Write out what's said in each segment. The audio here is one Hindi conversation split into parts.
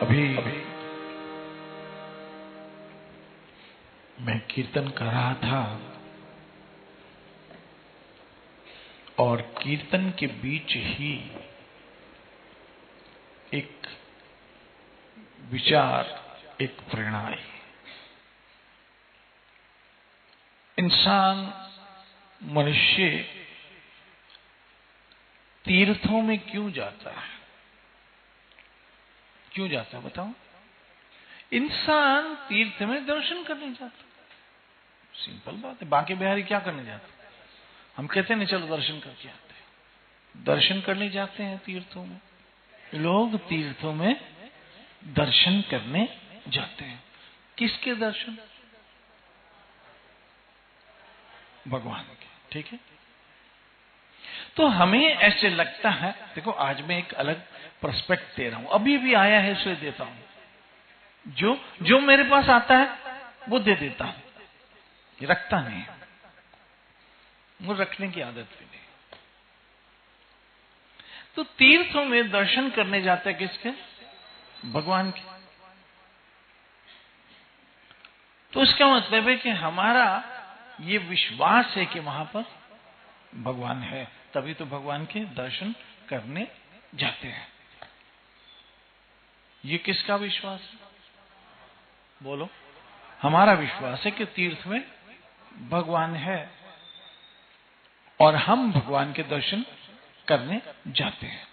अभी मैं कीर्तन कर रहा था और कीर्तन के बीच ही एक विचार, एक प्रेरणा आई। इंसान, मनुष्य तीर्थों में क्यों जाता है? क्यों जाता है बताओ? इंसान तीर्थ में दर्शन करने जाता है। सिंपल बात है। बांके बिहारी क्या करने जाते? हम कहते नहीं चलो दर्शन करके आते हैं। दर्शन करने जाते हैं तीर्थों में। लोग तीर्थों में दर्शन करने जाते हैं। किसके दर्शन? भगवान के। ठीक है। तो हमें ऐसे लगता है, देखो आज मैं एक अलग पर्सपेक्ट दे रहा हूं, अभी भी आया है इसलिए देता हूं। जो मेरे पास आता है वो दे देता हूं, रखता नहीं। मुझे रखने की आदत भी नहीं। तो तीर्थों में दर्शन करने जाते हैं किसके? भगवान के। तो इसका मतलब है कि हमारा ये विश्वास है कि वहां पर भगवान है, तभी तो भगवान के दर्शन करने जाते हैं। ये किसका विश्वास है? बोलो। हमारा विश्वास है कि तीर्थ में भगवान है और हम भगवान के दर्शन करने जाते हैं।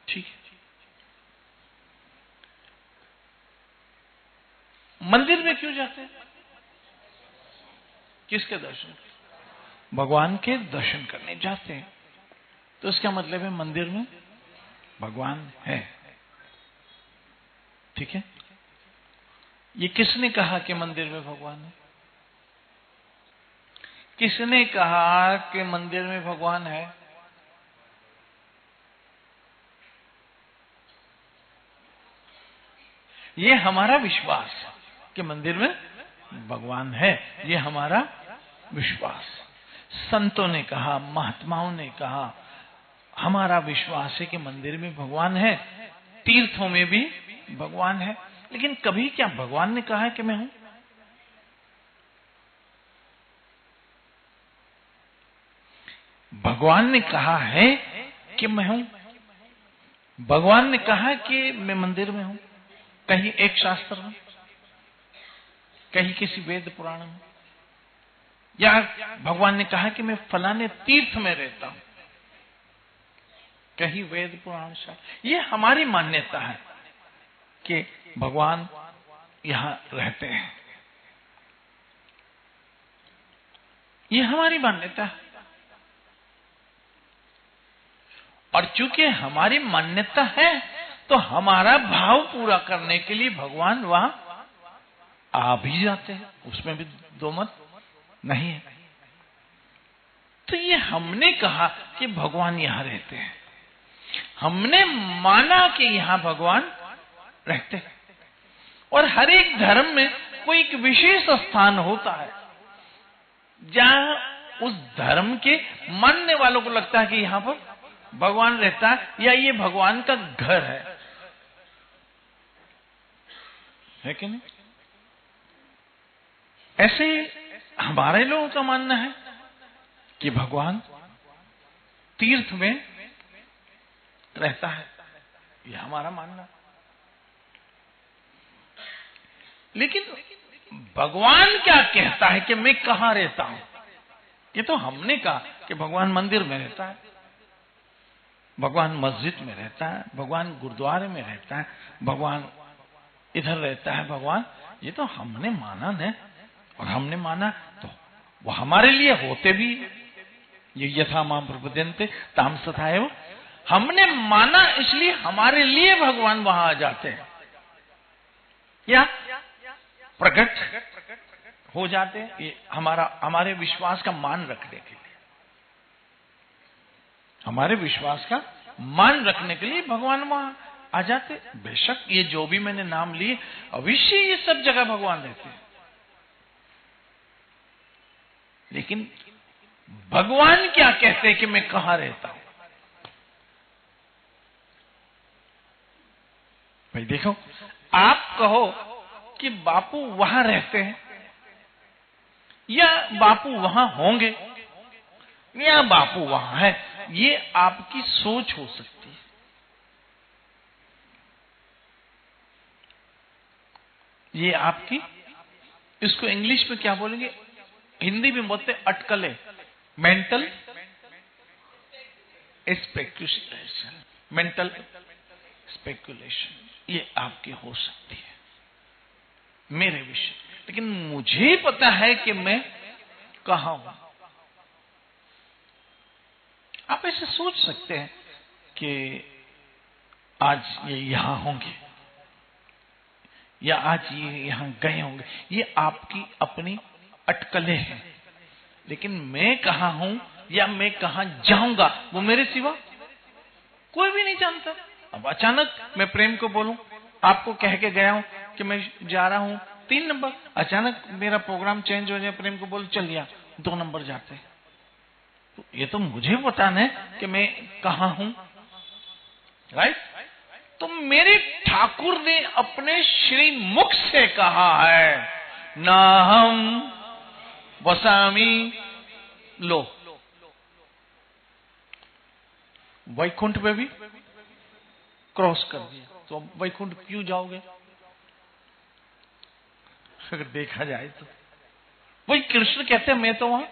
ठीक है। मंदिर में क्यों जाते हैं? किसके दर्शन? भगवान के दर्शन करने जाते हैं। तो इसका मतलब है मंदिर में भगवान है। ठीक है। ये किसने कहा कि मंदिर में भगवान है? किसने कहा कि मंदिर में भगवान है? ये हमारा विश्वास कि मंदिर में भगवान है, ये हमारा विश्वास। संतों ने कहा, महात्माओं ने कहा, हमारा विश्वास है कि मंदिर में भगवान है, तीर्थों में भी भगवान है। लेकिन कभी क्या भगवान ने कहा है कि मैं हूं? भगवान ने कहा है कि मैं हूं। भगवान ने कहा कि मैं मंदिर में हूं। कहीं एक शास्त्र में, कहीं किसी वेद पुराण में, या भगवान ने कहा कि मैं फलाने तीर्थ में रहता हूं, कहीं वेद पुराण शास्त्र। ये हमारी मान्यता है कि भगवान यहां रहते हैं। ये हमारी मान्यता है। और चूंकि हमारी मान्यता है तो हमारा भाव पूरा करने के लिए भगवान वहां आ भी जाते हैं, उसमें भी दो मत नहीं है। तो ये हमने कहा कि भगवान यहां रहते हैं, हमने माना कि यहां भगवान रहते हैं। और हर एक धर्म में कोई एक विशेष स्थान होता है जहां उस धर्म के मानने वालों को लगता है कि यहां पर भगवान रहता है, या ये भगवान का घर है कि नहीं? ऐसे हमारे लोगों का मानना है कि भगवान तीर्थ में रहता है, यह हमारा मानना। लेकिन भगवान क्या कहता है कि मैं कहां रहता हूं? ये तो हमने कहा कि भगवान मंदिर में रहता है, भगवान मस्जिद में रहता है, भगवान गुरुद्वारे में रहता है, भगवान इधर रहता है भगवान। ये तो हमने माना न, और हमने माना तो वो हमारे लिए होते भी। ये यथा माम प्रपद्यन्ते ताम तथैव। हमने माना इसलिए हमारे लिए भगवान वहां आ जाते हैं, या प्रकट हो जाते हैं। ये हमारे विश्वास का मान रखने के लिए, हमारे विश्वास का मान रखने के लिए भगवान वहां आ जाते। बेशक ये जो भी मैंने नाम लिए, अवश्य ये सब जगह भगवान रहते हैं। लेकिन भगवान क्या कहते हैं कि मैं कहां रहता हूं? भाई देखो, आप कहो कि बापू वहां रहते हैं या बापू वहां होंगे या बापू वहां है, ये आपकी सोच हो सकती है। ये आपकी, इसको इंग्लिश में क्या बोलेंगे, हिंदी में बोलते अटकलें, मेंटल स्पेकुलेशन, मेंटल स्पेकुलेशन, ये आपकी हो सकती है मेरे विषय। लेकिन मुझे पता है कि मैं कहां हूं। आप ऐसे सोच सकते हैं कि आज ये यहां होंगे या आज ये यहां गए होंगे, ये आपकी अपनी अटकलें हैं। लेकिन मैं कहां हूं या मैं कहां जाऊंगा, वो मेरे सिवा कोई भी नहीं जानता। अब अचानक मैं प्रेम को बोलूं, आपको कह के गया हूं कि मैं जा रहा हूं 3 नंबर, अचानक मेरा प्रोग्राम चेंज हो जाए, प्रेम को बोल चल गया 2 नंबर जाते, तो ये तो मुझे पता नहीं कि मैं कहां हूं, राइट। तो मेरे ठाकुर ने अपने श्री मुख से कहा है, ना हम वसामी, लो वैकुंठ पे भी क्रॉस कर दिया, तो अब वैकुंठ क्यों जाओगे? अगर देखा जाए तो वही कृष्ण कहते हैं मैं तो वहां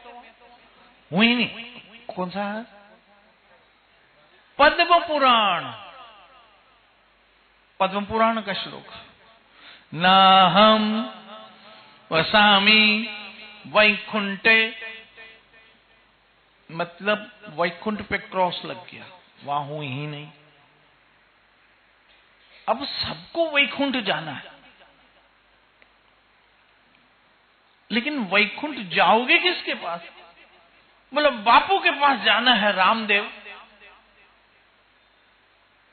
हूं ही नहीं। कौन सा है? पद्म पुराण, पद्म पुराण का श्लोक, ना हम वसामी वैकुंठे, मतलब वैकुंठ पे क्रॉस लग गया, वहां हूं ही नहीं। अब सबको वैकुंठ जाना है, लेकिन वैकुंठ जाओगे किसके पास? मतलब बापू के पास जाना है, रामदेव।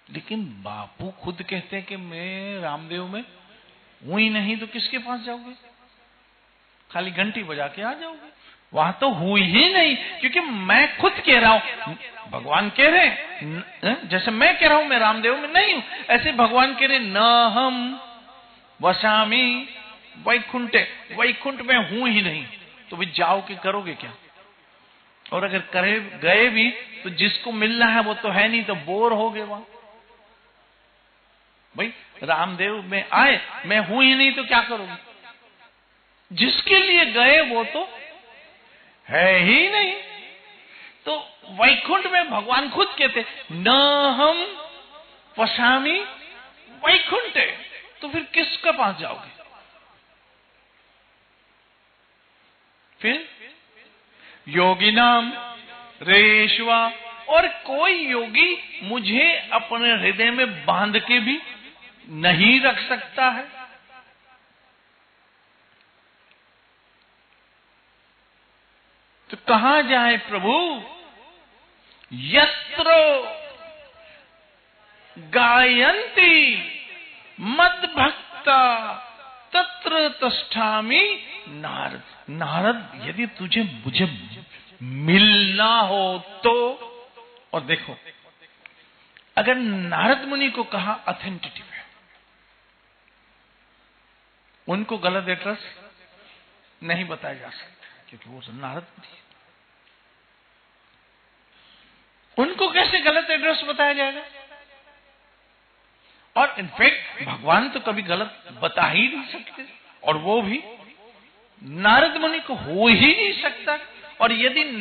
लेकिन बापू खुद कहते हैं कि मैं रामदेव में हूं ही नहीं, तो किसके पास जाओगे? खाली घंटी बजा के आ जाओगे, वहां तो हूं ही नहीं। क्योंकि मैं खुद कह रहा हूं, भगवान कह रहे, जैसे मैं कह रहा हूं मैं रामदेव में नहीं हूं, ऐसे भगवान कह रहे न हम वसामी वैकुंठे, वैकुंठ में हूं ही नहीं, तो भी जाओ के करोगे क्या? और अगर करे गए भी तो जिसको मिलना है वो तो है नहीं, तो बोर हो गए वहां। भाई रामदेव में आए, मैं हूं ही नहीं, तो क्या करोगे? जिसके लिए गए वो तो है ही नहीं। तो वैकुंठ में भगवान खुद कहते न हम वसामी वैकुंठे, तो फिर किसके पास जाओगे? फिर योगी नाम रेशवा, और कोई योगी मुझे अपने हृदय में बांध के भी नहीं रख सकता है। तो कहां जाए प्रभु? यत्र गायन्ति मद्भक्ता तत्र तिष्ठामि नारद। नारद, यदि तुझे मुझे मिलना हो तो, और देखो अगर नारद मुनि को कहा ऑथेंटिटिव है, उनको गलत एड्रेस नहीं बताया जा सकता, क्योंकि वो नारद मुनि, उनको कैसे गलत एड्रेस बताया जाएगा? और इनफैक्ट भगवान तो कभी गलत बता ही नहीं सकते, और वो भी नारद मुनि को हो ही नहीं सकता। और यदि